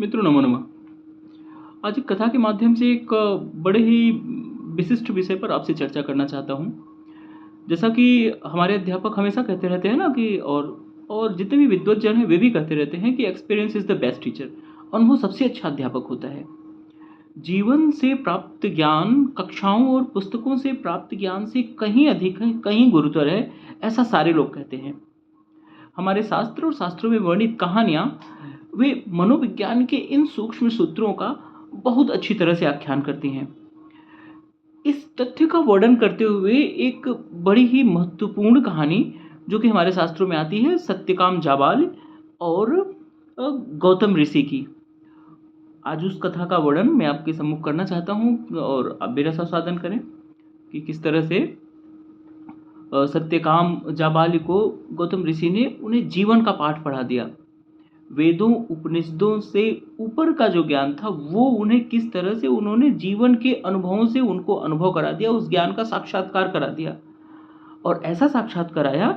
मित्रों नमो नमः। आज एक कथा के माध्यम से एक बड़े ही विशिष्ट विषय पर आपसे चर्चा करना चाहता हूँ। जैसा कि हमारे अध्यापक हमेशा कहते रहते हैं ना कि और जितने भी विद्वत जन हैं वे भी कहते रहते हैं कि experience is the best teacher. अनुभव सबसे अच्छा अध्यापक होता है। जीवन से प्राप्त ज्ञान कक्षाओं और पुस्तकों से प्राप्त ज्ञान से कहीं अधिक है, कहीं गुरुतर है, ऐसा सारे लोग कहते हैं। हमारे शास्त्र और शास्त्रों में वर्णित कहानियाँ वे मनोविज्ञान के इन सूक्ष्म सूत्रों का बहुत अच्छी तरह से आख्यान करती हैं। इस तथ्य का वर्णन करते हुए एक बड़ी ही महत्वपूर्ण कहानी जो कि हमारे शास्त्रों में आती है, सत्यकाम जाबाल और गौतम ऋषि की। आज उस कथा का वर्णन मैं आपके सम्मुख करना चाहता हूँ और आप मेरा साधन करें कि किस तरह से सत्यकाम जाबाली को गौतम ऋषि ने उन्हें जीवन का पाठ पढ़ा दिया। वेदों उपनिषदों से ऊपर का जो ज्ञान था वो उन्हें किस तरह से उन्होंने जीवन के अनुभवों से उनको अनुभव करा दिया, उस ज्ञान का साक्षात्कार करा दिया। और ऐसा साक्षात कराया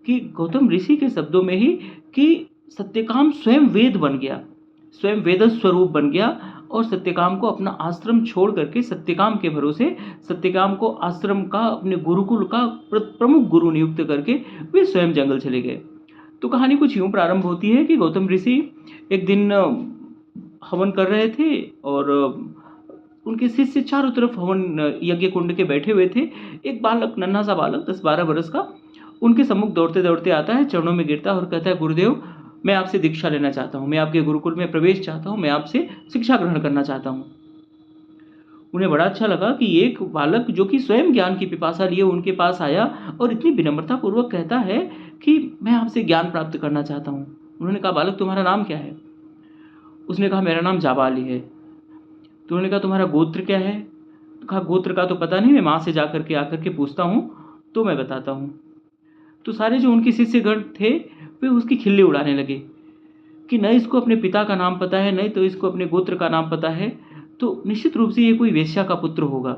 कि गौतम ऋषि के शब्दों में ही कि सत्यकाम स्वयं वेद बन गया, स्वयं वेद स्वरूप बन गया। और सत्यकाम को अपना आश्रम छोड़ करके सत्यकाम के भरोसे सत्यकाम को आश्रम का अपने गुरुकुल का प्रमुख गुरु नियुक्त करके वे स्वयं जंगल चले गए। तो कहानी कुछ यूं प्रारंभ होती है कि गौतम ऋषि एक दिन हवन कर रहे थे और उनके शिष्य चारों तरफ हवन यज्ञ कुंड के बैठे हुए थे। एक बालक, नन्हा सा बालक 10-12 वर्ष का, उनके सम्मुख दौड़ते दौड़ते आता है, चरणों में गिरता है और कहता है, गुरुदेव मैं आपसे दीक्षा लेना चाहता हूँ, मैं आपके गुरुकुल में प्रवेश चाहता हूँ, मैं आपसे शिक्षा ग्रहण करना चाहता हूँ। उन्हें बड़ा अच्छा लगा कि एक बालक जो कि स्वयं ज्ञान की पिपासा लिए उनके पास आया और इतनी विनम्रता पूर्वक कहता है कि मैं आपसे ज्ञान प्राप्त करना चाहता हूँ। उन्होंने कहा, बालक तुम्हारा नाम क्या है? उसने कहा, मेरा नाम जाबाली है। तो उन्होंने कहा, तुम्हारा गोत्र क्या है? तो कहा, गोत्र का तो पता नहीं, मैं माँ से जाकर के आकर के पूछता हूँ तो मैं बताता हूँ। तो सारे जो उनके शिष्यगण थे वे उसकी खिल्ली उड़ाने लगे कि न इसको अपने पिता का नाम पता है, नहीं तो इसको अपने गोत्र का नाम पता है, तो निश्चित रूप से ये कोई वेश्या का पुत्र होगा।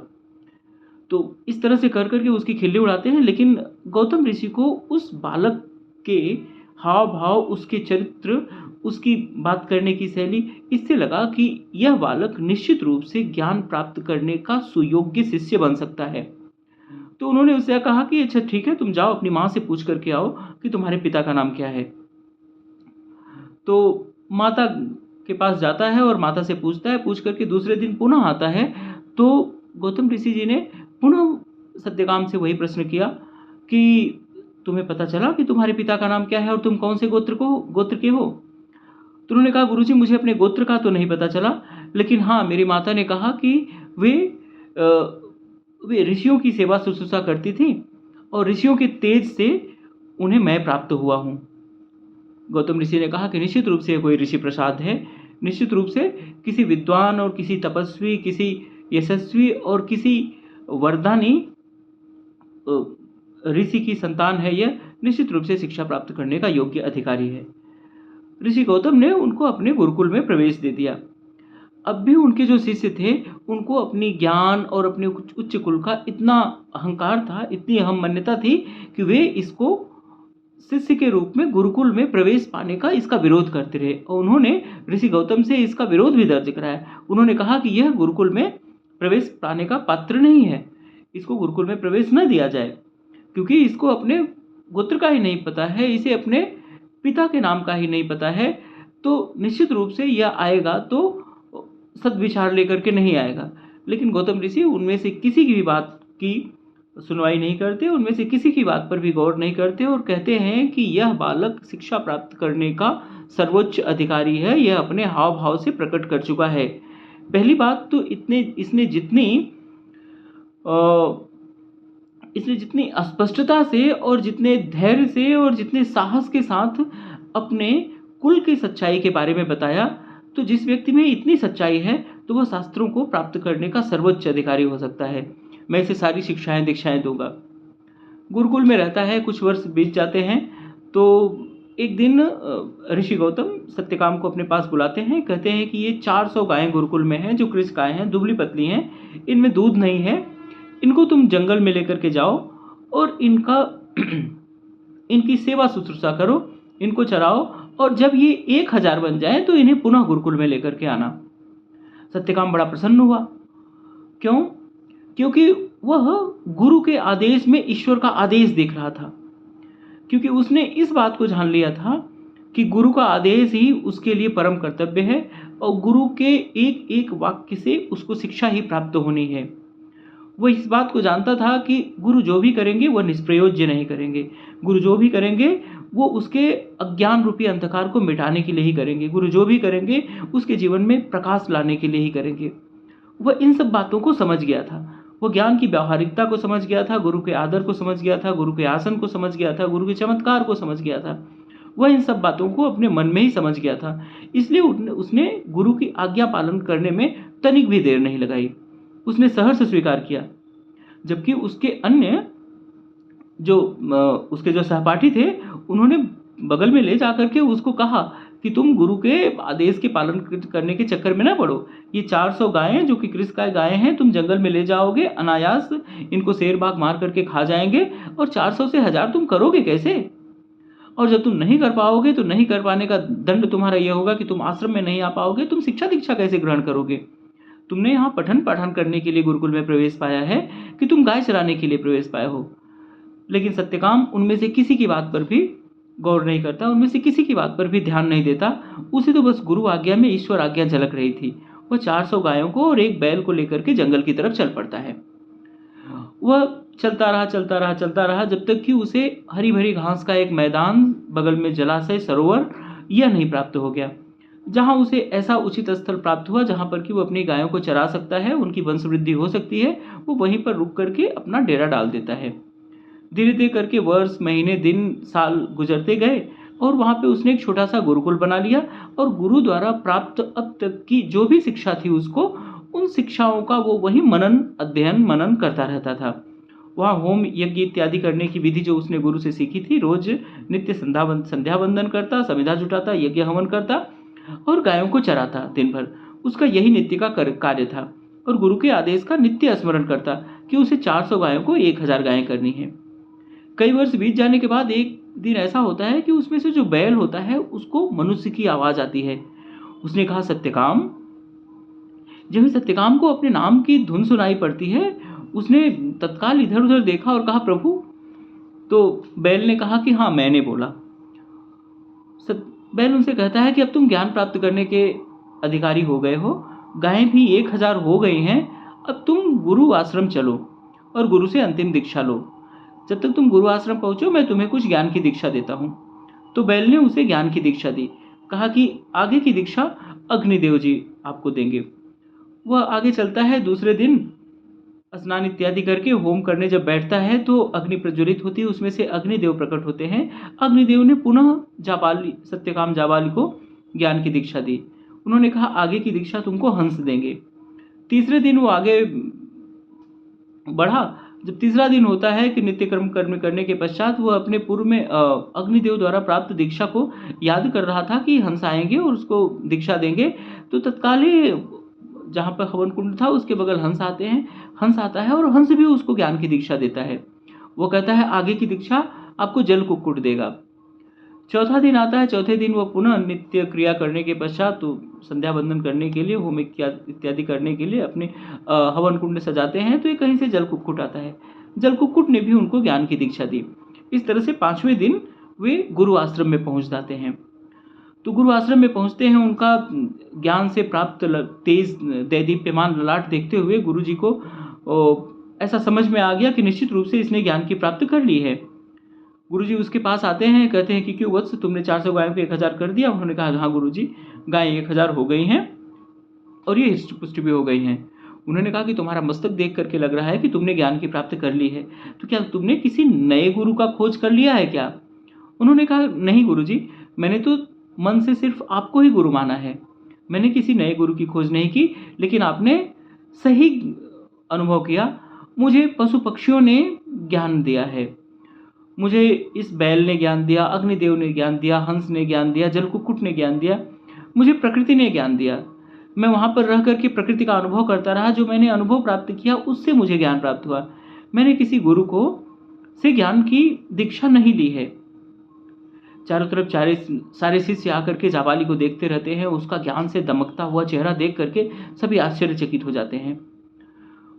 तो इस तरह से कर करके उसकी खिल्ली उड़ाते हैं। लेकिन गौतम ऋषि को उस बालक के हाव भाव, उसके चरित्र, उसकी बात करने की शैली, इससे लगा कि यह बालक निश्चित रूप से ज्ञान प्राप्त करने का सुयोग्य शिष्य बन सकता है। तो उन्होंने उससे कहा कि अच्छा ठीक है, तुम जाओ अपनी माँ से पूछ करके आओ कि तुम्हारे पिता का नाम क्या है। तो माता के पास जाता है और माता से पूछता है, पूछ करके दूसरे दिन पुनः आता है। तो गौतम ऋषि जी ने पुनः सत्यकाम से वही प्रश्न किया कि तुम्हें पता चला कि तुम्हारे पिता का नाम क्या है और तुम कौन से गोत्र के हो? तो उन्होंने कहा, गुरुजी मुझे अपने गोत्र का तो नहीं पता चला, लेकिन हाँ मेरी माता ने कहा कि वे ऋषियों की सेवा शुश्रूषा करती थी और ऋषियों के तेज से उन्हें मैं प्राप्त हुआ हूँ। गौतम ऋषि ने कहा कि निश्चित रूप से कोई ऋषि प्रसाद है, निश्चित रूप से किसी विद्वान और किसी तपस्वी, किसी यशस्वी और किसी वरदानी ऋषि की संतान है। यह निश्चित रूप से शिक्षा प्राप्त करने का योग्य अधिकारी है। ऋषि गौतम ने उनको अपने गुरुकुल में प्रवेश दे दिया। अब भी उनके जो शिष्य थे उनको अपनी ज्ञान और अपने उच्च कुल का इतना अहंकार था, इतनी अहम मान्यता थी कि वे इसको शिष्य के रूप में गुरुकुल में प्रवेश पाने का इसका विरोध करते रहे। और उन्होंने ऋषि गौतम से इसका विरोध भी दर्ज कराया। उन्होंने कहा कि यह गुरुकुल में प्रवेश पाने का पात्र नहीं है, इसको गुरुकुल में प्रवेश न दिया जाए, क्योंकि इसको अपने गोत्र का ही नहीं पता है, इसे अपने पिता के नाम का ही नहीं पता है। तो निश्चित रूप से यह आएगा तो सद्विचार लेकर के नहीं आएगा। लेकिन गौतम ऋषि उनमें से किसी की भी बात की सुनवाई नहीं करते, उनमें से किसी की बात पर भी गौर नहीं करते और कहते हैं कि यह बालक शिक्षा प्राप्त करने का सर्वोच्च अधिकारी है, यह अपने हाव भाव से प्रकट कर चुका है। पहली बात तो इसने जितनी स्पष्टता से और जितने धैर्य से और जितने साहस के साथ अपने कुल की सच्चाई के बारे में बताया, तो जिस व्यक्ति में इतनी सच्चाई है तो वह शास्त्रों को प्राप्त करने का सर्वोच्च अधिकारी हो सकता है। मैं इसे सारी शिक्षाएं दीक्षाएं दूंगा। गुरुकुल में रहता है, कुछ वर्ष बीत जाते हैं। तो एक दिन ऋषि गौतम सत्यकाम को अपने पास बुलाते हैं, कहते हैं कि ये 400 गायें गुरुकुल में हैं जो कृष गायें हैं, दुबली पतली हैं, इनमें दूध नहीं है, इनको तुम जंगल में लेकर के जाओ और इनकी सेवा शुश्रूषा करो, इनको चराओ और जब ये 1000 बन जाए तो इन्हें पुनः गुरुकुल में लेकर के आना। सत्यकाम बड़ा प्रसन्न हुआ। क्यों? क्योंकि वह गुरु के आदेश में ईश्वर का आदेश देख रहा था, क्योंकि उसने इस बात को जान लिया था कि गुरु का आदेश ही उसके लिए परम कर्तव्य है और गुरु के एक एक वाक्य से उसको शिक्षा ही प्राप्त होनी है। वह इस बात को जानता था कि गुरु जो भी करेंगे वह निष्प्रयोज्य नहीं करेंगे। गुरु जो भी करेंगे वो उसके अज्ञान रूपी अंधकार को मिटाने के लिए ही करेंगे। गुरु जो भी करेंगे उसके जीवन में प्रकाश लाने के लिए ही करेंगे। वह इन सब बातों को समझ गया था। वह ज्ञान की व्यावहारिकता को समझ गया था, गुरु के आदर को समझ गया था, गुरु के आसन को समझ गया था, गुरु के चमत्कार को समझ गया था। वह इन सब बातों को अपने मन में ही समझ गया था। इसलिए उसने गुरु की आज्ञा पालन करने में तनिक भी देर नहीं लगाई। उसने सहर्ष स्वीकार किया। जबकि उसके अन्य जो उसके जो सहपाठी थे उन्होंने बगल में ले जाकर के उसको कहा कि तुम गुरु के आदेश के पालन करने के चक्कर में ना पड़ो। ये 400 गायें जो कि कृषकाय गायें हैं, तुम जंगल में ले जाओगे, अनायास इनको शेर बाघ मार करके खा जाएंगे और 400 से 1000 तुम करोगे कैसे? और जब तुम नहीं कर पाओगे तो नहीं कर पाने का दंड तुम्हारा यह होगा कि तुम आश्रम में नहीं आ पाओगे। तुम शिक्षा दीक्षा कैसे ग्रहण करोगे? तुमने यहाँ पठन पाठन करने के लिए गुरुकुल में प्रवेश पाया है कि तुम गाय चराने के लिए प्रवेश पाए हो? लेकिन सत्यकाम उनमें से किसी की बात पर भी गौर नहीं करता, उनमें से किसी की बात पर भी ध्यान नहीं देता। उसे तो बस गुरु आज्ञा में ईश्वर आज्ञा झलक रही थी। वह 400 गायों को और एक बैल को लेकर के जंगल की तरफ चल पड़ता है। वह चलता रहा जब तक कि उसे हरी भरी घास का एक मैदान, बगल में जलाशय, सरोवर यह नहीं प्राप्त हो गया, जहां उसे ऐसा उचित स्थल प्राप्त हुआ जहां पर कि वो अपनी गायों को चरा सकता है, उनकी वंश वृद्धि हो सकती है। वो वहीं पर रुक करके अपना डेरा डाल देता है। धीरे धीरे करके वर्ष, महीने, दिन, साल गुजरते गए और वहाँ पे उसने एक छोटा सा गुरुकुल बना लिया और गुरु द्वारा प्राप्त अब तक की जो भी शिक्षा थी उसको, उन शिक्षाओं का वो वही अध्ययन मनन करता रहता था। वहाँ होम यज्ञ इत्यादि करने की विधि जो उसने गुरु से सीखी थी, रोज नित्य संध्या वंदन करता, समिधा जुटाता, यज्ञ हवन करता और गायों को चराता दिन भर। उसका यही नित्य का कार्य था और गुरु के आदेश का नित्य स्मरण करता कि उसे 400 गायों को 1000 गायें करनी है। कई वर्ष बीत जाने के बाद एक दिन ऐसा होता है कि उसमें से जो बैल होता है उसको मनुष्य की आवाज आती है। उसने कहा सत्यकाम। जब सत्यकाम को अपने नाम की धुन सुनाई पड़ती है, उसने तत्काल इधर उधर देखा और कहा प्रभु। तो बैल ने कहा कि हाँ मैंने बोला। बैल उनसे कहता है कि अब तुम ज्ञान प्राप्त करने के अधिकारी हो गए हो, गायें भी 1000 हो गई हैं, अब तुम गुरु आश्रम चलो और गुरु से अंतिम दीक्षा लो। जब तक तुम गुरु आश्रम पहुंचो मैं तुम्हें कुछ ज्ञान की दीक्षा देता हूं। तो बैल ने उसे ज्ञान की दीक्षा दी। कहा कि आगे की दीक्षा अग्निदेव जी आपको देंगे। वह आगे चलता है। दूसरे दिन स्नान इत्यादि करके होम करने जब बैठता है तो अग्नि प्रज्वलित होती है, उसमें से अग्निदेव प्रकट होते हैं। अग्निदेव ने पुनः सत्यकाम जाबाली को ज्ञान की दीक्षा दी। उन्होंने कहा आगे की दीक्षा तुमको हंस देंगे। तीसरे दिन वो आगे बढ़ा। जब तीसरा दिन होता है कि नित्य कर्म करने के पश्चात वो अपने पूर्व में अग्निदेव द्वारा प्राप्त दीक्षा को याद कर रहा था कि हंस आएंगे और उसको दीक्षा देंगे। तो तत्काल ही जहाँ पर हवन कुंड था उसके बगल हंस आता है और हंस भी उसको ज्ञान की दीक्षा देता है। वो कहता है आगे की दीक्षा आपको जल कुक्कुट देगा। चौथा दिन आता है। चौथे दिन वो पुनः नित्य क्रिया करने के पश्चात तो संध्या बंदन करने के लिए, होम इत्यादि करने के लिए अपने हवन कुंड सजाते हैं। तो ये कहीं से जल कुक्कुट आता है। जल कुक्कुट ने भी उनको ज्ञान की दीक्षा दी। इस तरह से 5वें दिन वे गुरु आश्रम में पहुंच जाते हैं। तो गुरु आश्रम में पहुंचते हैं। उनका ज्ञान से प्राप्त तेज दैदीप्यमान ललाट देखते हुए गुरु जी को ऐसा समझ में आ गया कि निश्चित रूप से इसने ज्ञान की प्राप्ति कर ली है। गुरुजी उसके पास आते हैं, कहते हैं कि क्यों वत्स तुमने 400 गायों को 1000 कर दिया? उन्होंने कहा हाँ गुरुजी, गायें 1000 हो गई हैं और ये हृष्ट पुष्ट भी हो गई हैं। उन्होंने कहा कि तुम्हारा मस्तक देख करके लग रहा है कि तुमने ज्ञान की प्राप्ति कर ली है, तो क्या तुमने किसी नए गुरु का खोज कर लिया है क्या? उन्होंने कहा नहीं गुरुजी, मैंने तो मन से सिर्फ आपको ही गुरु माना है, मैंने किसी नए गुरु की खोज नहीं की। लेकिन आपने सही अनुभव किया, मुझे पशु पक्षियों ने ज्ञान दिया है, मुझे इस बैल ने ज्ञान दिया, अग्निदेव ने ज्ञान दिया, हंस ने ज्ञान दिया, जल कुक्कुट ने ज्ञान दिया, मुझे प्रकृति ने ज्ञान दिया। मैं वहाँ पर रह करके प्रकृति का अनुभव करता रहा। जो मैंने अनुभव प्राप्त किया उससे मुझे ज्ञान प्राप्त हुआ। मैंने किसी गुरु को से ज्ञान की दीक्षा नहीं ली है। चारों तरफ सारे शिष्य आकर के जाबाली को देखते रहते हैं। उसका ज्ञान से दमकता हुआ चेहरा देख करके सभी आश्चर्यचकित हो जाते हैं।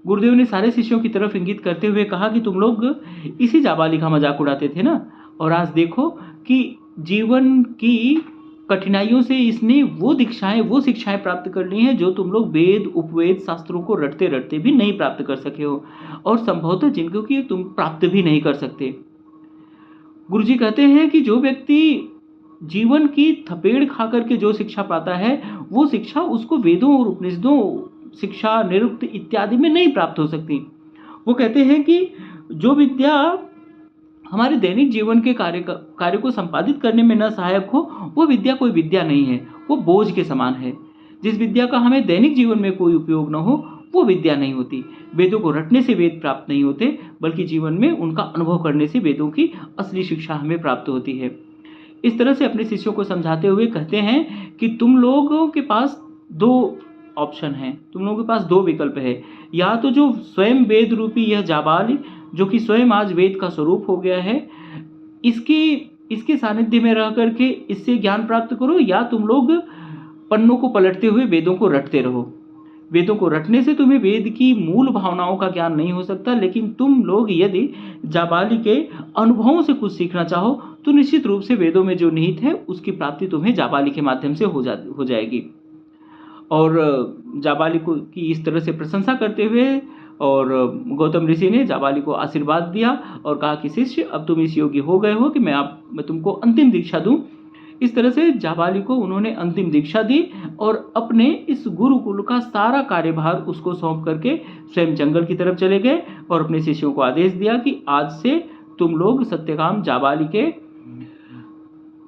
गुरुदेव ने सारे शिष्यों की तरफ इंगित करते हुए कहा कि तुम लोग इसी जाबाली का मजाक उड़ाते थे ना, और आज देखो कि जीवन की कठिनाइयों से इसने वो शिक्षाएं प्राप्त कर ली हैं जो तुम लोग वेद उपवेद शास्त्रों को रटते रटते भी नहीं प्राप्त कर सके हो, और संभवतः जिनको कि तुम प्राप्त भी नहीं कर सकते। गुरुजी कहते हैं कि जो व्यक्ति जीवन की थपेड़ खा करके जो शिक्षा पाता है, वो शिक्षा उसको वेदों और उपनिषदों, शिक्षा, निरुक्त इत्यादि में नहीं प्राप्त हो सकती। वो कहते हैं कि जो विद्या हमारे दैनिक जीवन के कार्य को संपादित करने में न सहायक हो, वो विद्या कोई विद्या नहीं है, वो बोझ के समान है। जिस विद्या का हमें दैनिक जीवन में कोई उपयोग न हो, वो विद्या नहीं होती। वेदों को रटने से वेद प्राप्त नहीं होते, बल्कि जीवन में उनका अनुभव करने से वेदों की असली शिक्षा हमें प्राप्त होती है। इस तरह से अपने शिष्यों को समझाते हुए कहते हैं कि तुम लोगों के पास दो ऑप्शन है, तुम लोगों के पास दो विकल्प है। या तो जो स्वयं वेद रूपी यह जाबाली, जो कि स्वयं आज वेद का स्वरूप हो गया है, इसके सानिध्य में रह करके इससे ज्ञान प्राप्त करो, या तुम लोग पन्नों को पलटते हुए वेदों को रटते रहो। वेदों को रटने से तुम्हें वेद की मूल भावनाओं का ज्ञान नहीं हो सकता, लेकिन तुम लोग यदि जाबाली के अनुभवों से कुछ सीखना चाहो तो निश्चित रूप से वेदों में जो निहित है उसकी प्राप्ति तुम्हें जाबाली के माध्यम से हो जाएगी। और जाबाली को की इस तरह से प्रशंसा करते हुए और गौतम ऋषि ने जाबाली को आशीर्वाद दिया और कहा कि शिष्य, अब तुम इस योग्य हो गए हो कि मैं तुमको अंतिम दीक्षा दूं। इस तरह से जाबाली को उन्होंने अंतिम दीक्षा दी और अपने इस गुरुकुल का सारा कार्यभार उसको सौंप करके स्वयं जंगल की तरफ चले गए और अपने शिष्यों को आदेश दिया कि आज से तुम लोग सत्यकाम जाबाली के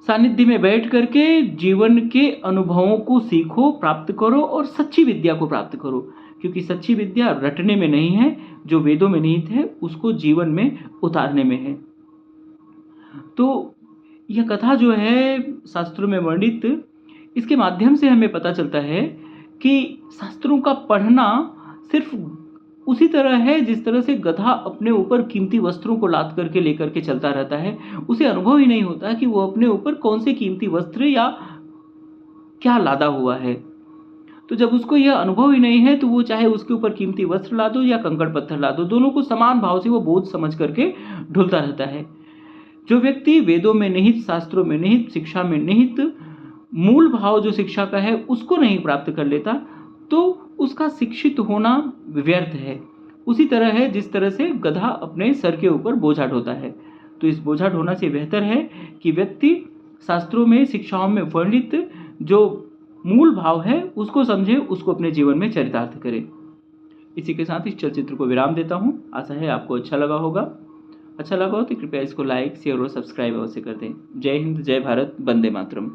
सानिध्य में बैठ करके जीवन के अनुभवों को सीखो, प्राप्त करो और सच्ची विद्या को प्राप्त करो, क्योंकि सच्ची विद्या रटने में नहीं है, जो वेदों में निहित है उसको जीवन में उतारने में है। तो यह कथा जो है शास्त्रों में वर्णित, इसके माध्यम से हमें पता चलता है कि शास्त्रों का पढ़ना सिर्फ उसी तरह है जिस तरह से गधा अपने ऊपर कीमती वस्त्रों को लाद करके लेकर के चलता रहता है। उसे अनुभव ही नहीं होता कि वो अपने ऊपर कौन से कीमती वस्त्र या क्या लादा हुआ है। तो जब उसको यह अनुभव ही नहीं है तो वो चाहे उसके ऊपर कीमती वस्त्र ला दो या कंकड़ पत्थर ला दो, दोनों को समान भाव से वो बोझ समझ करके ढुलता रहता है। जो व्यक्ति वेदों में निहित, शास्त्रों में निहित, शिक्षा में निहित मूल भाव जो शिक्षा का है उसको नहीं प्राप्त कर लेता, तो उसका शिक्षित होना व्यर्थ है। उसी तरह है जिस तरह से गधा अपने सर के ऊपर बोझा ढोता है। तो इस बोझा ढोना से बेहतर है कि व्यक्ति शास्त्रों में, शिक्षाओं में वर्णित जो मूल भाव है उसको समझे, उसको अपने जीवन में चरितार्थ करे। इसी के साथ इस चलचित्र को विराम देता हूँ। आशा है आपको अच्छा लगा होगा। अच्छा लगा हो तो कृपया इसको लाइक, शेयर और सब्सक्राइब अवश्य कर दें। जय हिंद, जय भारत, वंदे मातरम।